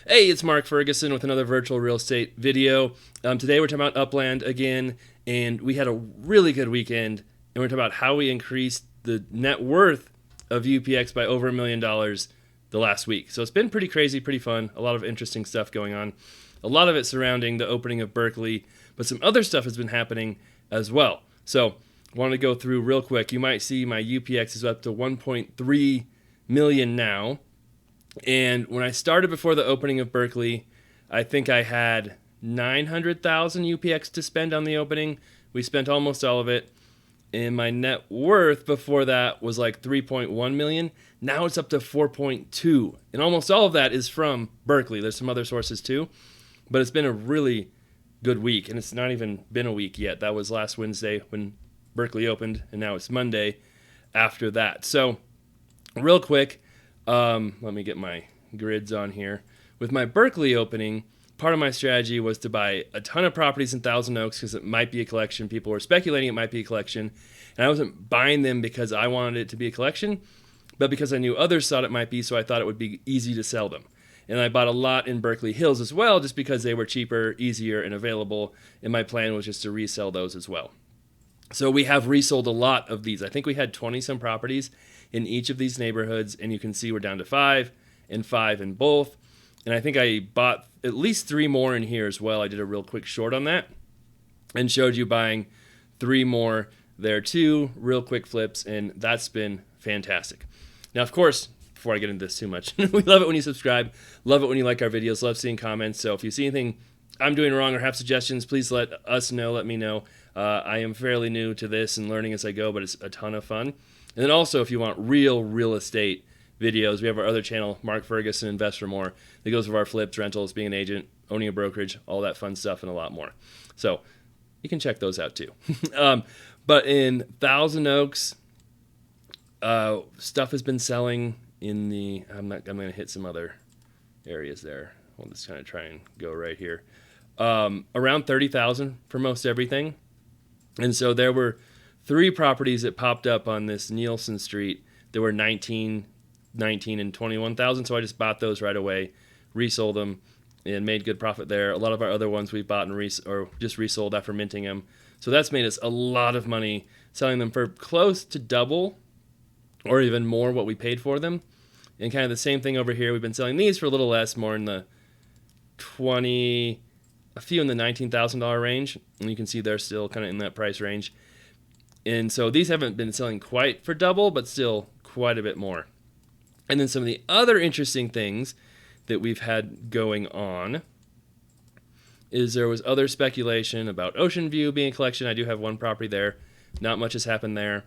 Hey, it's Mark Ferguson with another virtual real estate video. Today we're talking about Upland again, and we had a really good weekend, and we're talking about how we increased the net worth of UPX by over $1 million the last week. So it's been pretty crazy, pretty fun, a lot of interesting stuff going on. A lot of it surrounding the opening of Berkeley, but some other stuff has been happening as well. So I want to go through real quick. You might see my UPX is up to 1.3 million now. And when I started before the opening of Berkeley, I think I had 900,000 UPX to spend on the opening. We spent almost all of it. And my net worth before that was like 3.1 million. Now it's up to 4.2. And almost all of that is from Berkeley. There's some other sources too. But it's been a really good week. And it's not even been a week yet. That was last Wednesday when Berkeley opened. And now it's Monday after that. So real quick, let me get my grids on here. With my Berkeley opening, part of my strategy was to buy a ton of properties in Thousand Oaks because it might be a collection. People were speculating it might be a collection. And I wasn't buying them because I wanted it to be a collection, but because I knew others thought it might be, so I thought it would be easy to sell them. And I bought a lot in Berkeley Hills as well, just because they were cheaper, easier, and available. And my plan was just to resell those as well. So we have resold a lot of these. I think we had 20-some properties in each of these neighborhoods, and you can see we're down to 5 and 5 in both. And I think I bought at least 3 more in here as well. I did a real quick short on that and showed you buying 3 more there too, real quick flips, and that's been fantastic. Now, of course, before I get into this too much, we love it when you subscribe, love it when you like our videos, love seeing comments. So if you see anything I'm doing wrong or have suggestions, please let us know, let me know. I am fairly new to this and learning as I go, but it's a ton of fun. And then also, if you want real estate videos, we have our other channel, Mark Ferguson Invest for More, that goes over our flips, rentals, being an agent, owning a brokerage, all that fun stuff, and a lot more. So you can check those out too. But in Thousand Oaks, stuff has been selling in the. I'm going to hit some other areas there. We'll just kind of try and go right here. Around 30,000 for most everything. And so there were 3 properties that popped up on this Nielsen Street. There were 19, and 21,000. So I just bought those right away, resold them, and made good profit there. A lot of our other ones we've bought and or just resold after minting them. So that's made us a lot of money selling them for close to double or even more what we paid for them. And kind of the same thing over here. We've been selling these for a little less, more in the 20, a few in the $19,000 range. And you can see they're still kind of in that price range. And so these haven't been selling quite for double, but still quite a bit more. And then some of the other interesting things that we've had going on is there was other speculation about Ocean View being a collection. I do have one property there. Not much has happened there.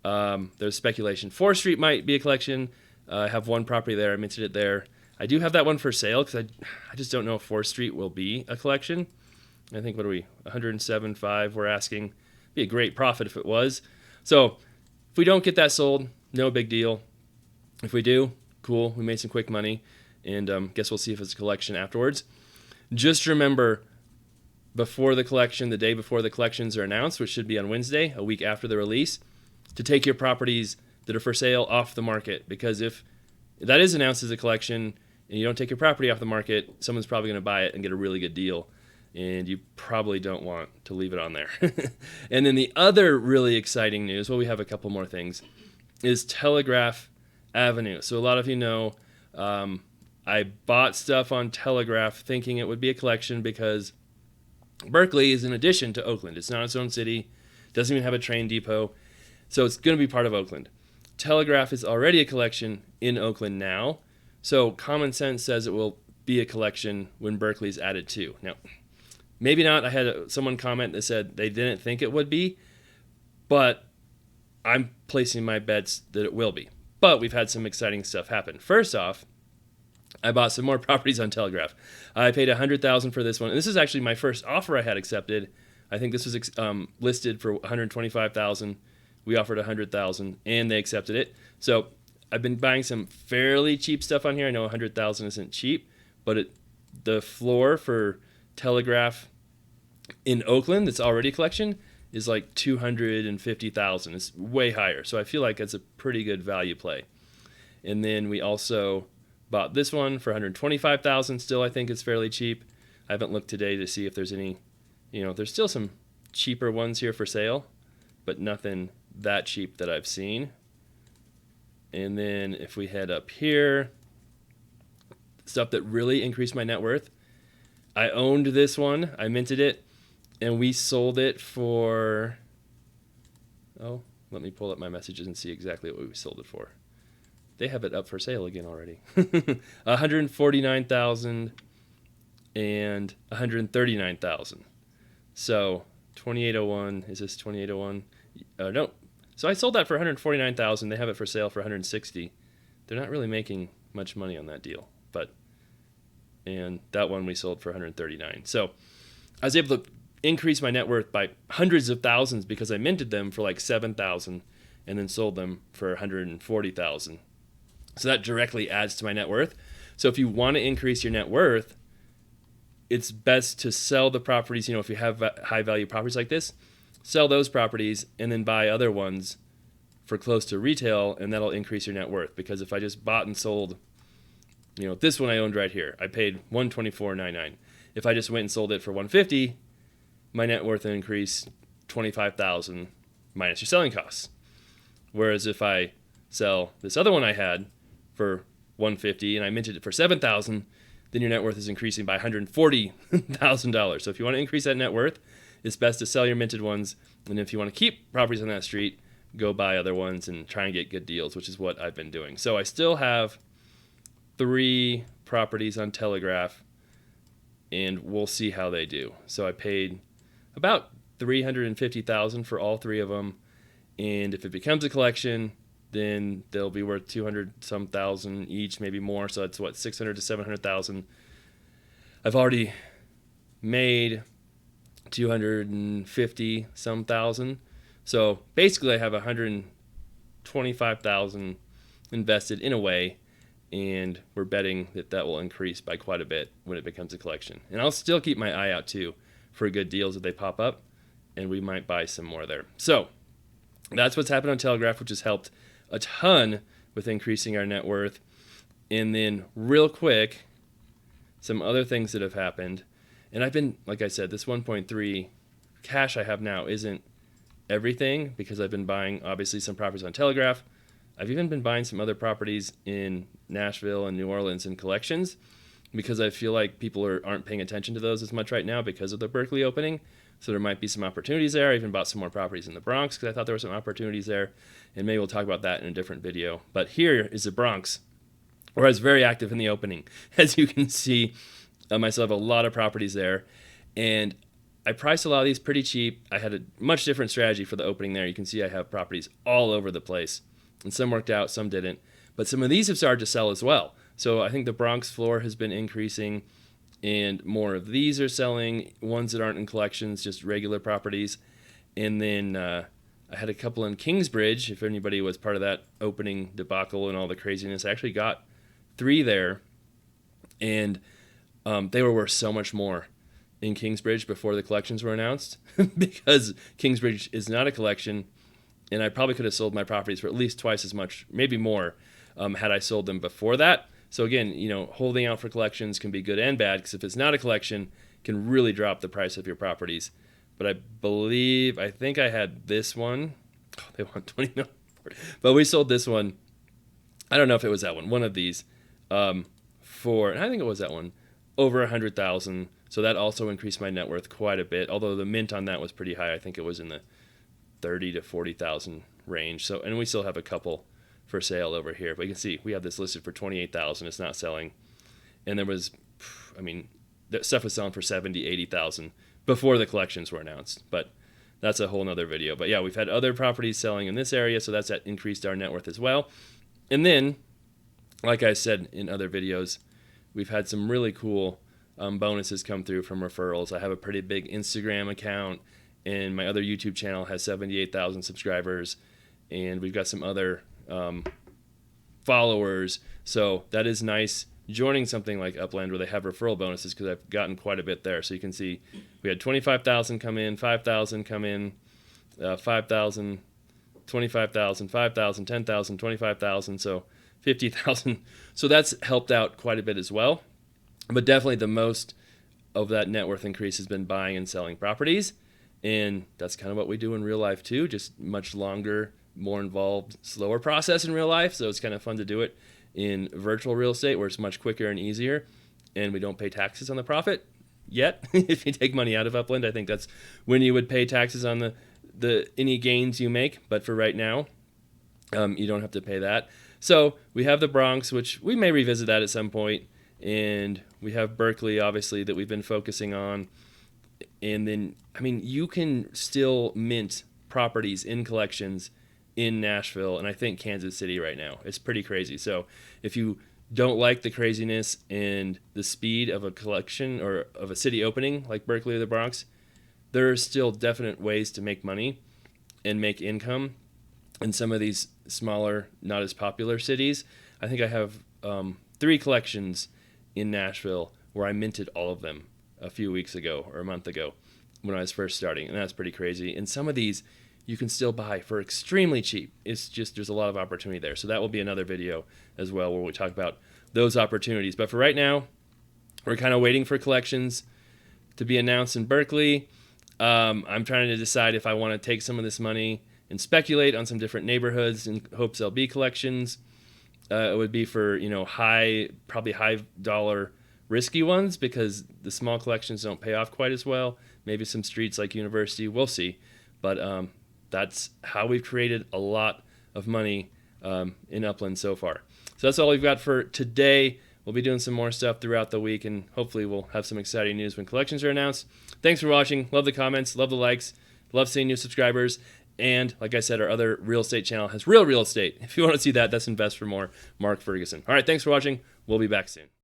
There's speculation 4th Street might be a collection. I have one property there. I minted it there. I do have that one for sale because I just don't know if 4th Street will be a collection. I think, what are we, 107.5 we're asking. Be a great profit if it was. So if we don't get that sold, no big deal. If we do, cool. We made some quick money, and guess we'll see if it's a collection afterwards. Just remember, before the collection, the day before the collections are announced, which should be on Wednesday, a week after the release, to take your properties that are for sale off the market. Because if that is announced as a collection and you don't take your property off the market, someone's probably going to buy it and get a really good deal. And you probably don't want to leave it on there. And then the other really exciting news, well, we have a couple more things, is Telegraph Avenue. So a lot of you know I bought stuff on Telegraph thinking it would be a collection because Berkeley is an addition to Oakland. It's not its own city. Doesn't even have a train depot. So it's going to be part of Oakland. Telegraph is already a collection in Oakland now. So common sense says it will be a collection when Berkeley's added too. Now, maybe not. I had someone comment that said they didn't think it would be, but I'm placing my bets that it will be. But we've had some exciting stuff happen. First off, I bought some more properties on Telegraph. I paid $100,000 for this one. And this is actually my first offer I had accepted. I think this was listed for $125,000. We offered $100,000 and they accepted it. So I've been buying some fairly cheap stuff on here. I know $100,000 isn't cheap, but the floor for Telegraph in Oakland that's already a collection is like $250,000. It's way higher. So I feel like it's a pretty good value play. And then we also bought this one for $125,000. Still, I think it's fairly cheap. I haven't looked today to see if there's any, there's still some cheaper ones here for sale, but nothing that cheap that I've seen. And then if we head up here, stuff that really increased my net worth. I owned this one. I minted it, and we sold it for, let me pull up my messages and see exactly what we sold it for. They have it up for sale again already. $149,000 and $139,000. So 2801, is this 2801? No. So I sold that for $149,000. They have it for sale for $160,000. They're not really making much money on that deal, and that one we sold for $139,000. So I was able to increase my net worth by hundreds of thousands because I minted them for like $7,000 and then sold them for $140,000. So that directly adds to my net worth. So if you want to increase your net worth, it's best to sell the properties. If you have high value properties like this, sell those properties and then buy other ones for close to retail, and that'll increase your net worth. Because if I just bought and sold, this one I owned right here, I paid $124.99. If I just went and sold it for $150,000, my net worth will increase $25,000 minus your selling costs. Whereas if I sell this other one I had for $150,000 and I minted it for $7,000, then your net worth is increasing by $140,000. So if you want to increase that net worth, it's best to sell your minted ones. And if you want to keep properties on that street, go buy other ones and try and get good deals, which is what I've been doing. So I still have 3 properties on Telegraph, and we'll see how they do. So I paid about $350,000 for all 3 of them, and if it becomes a collection, then they'll be worth 200-some thousand each, maybe more. So that's what, 600 to 700,000. I've already made 250-some thousand. So basically, I have 125,000 invested in a way, and we're betting that will increase by quite a bit when it becomes a collection. And I'll still keep my eye out too for good deals if they pop up, and we might buy some more there. So that's what's happened on Telegraph, which has helped a ton with increasing our net worth. And then real quick, some other things that have happened. And I've been, like I said, this 1.3 cash I have now isn't everything, because I've been buying obviously some properties on Telegraph. I've even been buying some other properties in Nashville and New Orleans in collections, because I feel like people aren't paying attention to those as much right now because of the Berkeley opening. So there might be some opportunities there. I even bought some more properties in the Bronx because I thought there were some opportunities there. And maybe we'll talk about that in a different video. But here is the Bronx, where I was very active in the opening. As you can see, I still have a lot of properties there. And I priced a lot of these pretty cheap. I had a much different strategy for the opening there. You can see I have properties all over the place. And some worked out, some didn't. But some of these have started to sell as well. So I think the Bronx floor has been increasing, and more of these are selling, ones that aren't in collections, just regular properties. And then I had a couple in Kingsbridge, if anybody was part of that opening debacle and all the craziness. I actually got 3 there, and they were worth so much more in Kingsbridge before the collections were announced because Kingsbridge is not a collection, and I probably could have sold my properties for at least twice as much, maybe more, had I sold them before that. So again, holding out for collections can be good and bad, because if it's not a collection, it can really drop the price of your properties. But I think I had this one. Oh, they want 20 million. But we sold this one. I don't know if it was that one of these, for, and I think it was that one, over 100,000. So that also increased my net worth quite a bit. Although the mint on that was pretty high. I think it was in the 30 to 40,000 range. So, and we still have a couple for sale over here. But you can see we have this listed for 28,000. It's not selling. And there was, that stuff was selling for 70, 80,000 before the collections were announced. But that's a whole nother video. But yeah, we've had other properties selling in this area, so that's increased our net worth as well. And then, like I said in other videos, we've had some really cool bonuses come through from referrals. I have a pretty big Instagram account, and my other YouTube channel has 78,000 subscribers, and we've got some other followers. So that is nice joining something like Upland where they have referral bonuses, because I've gotten quite a bit there. So you can see we had 25,000 come in, 5,000 come in, 5,000, 25,000, 5,000, 10,000, 25,000. So 50,000. So that's helped out quite a bit as well. But definitely the most of that net worth increase has been buying and selling properties. And that's kind of what we do in real life too, just much longer, more involved, slower process in real life. So it's kind of fun to do it in virtual real estate where it's much quicker and easier, and we don't pay taxes on the profit yet. If you take money out of Upland, I think that's when you would pay taxes on the any gains you make. But for right now, you don't have to pay that. So we have the Bronx, which we may revisit that at some point, and we have Berkeley, obviously, that we've been focusing on. And then, I mean, you can still mint properties in collections in Nashville and I think Kansas City right now. It's pretty crazy. So if you don't like the craziness and the speed of a collection or of a city opening like Berkeley or the Bronx, there are still definite ways to make money and make income in some of these smaller, not as popular cities. I think I have 3 collections in Nashville where I minted all of them a few weeks ago or a month ago when I was first starting, and that's pretty crazy. And some of these you can still buy for extremely cheap. It's just there's a lot of opportunity there. So that will be another video as well where we talk about those opportunities. But for right now, we're kind of waiting for collections to be announced in Berkeley. I'm trying to decide if I want to take some of this money and speculate on some different neighborhoods in hopes they'll be collections. It would be for, probably high dollar risky ones because the small collections don't pay off quite as well. Maybe some streets like University, we'll see. But that's how we've created a lot of money in Upland so far. So that's all we've got for today. We'll be doing some more stuff throughout the week, and hopefully we'll have some exciting news when collections are announced. Thanks for watching. Love the comments. Love the likes. Love seeing new subscribers. And like I said, our other real estate channel has real estate. If you want to see that, that's Invest for More, Mark Ferguson. All right, thanks for watching. We'll be back soon.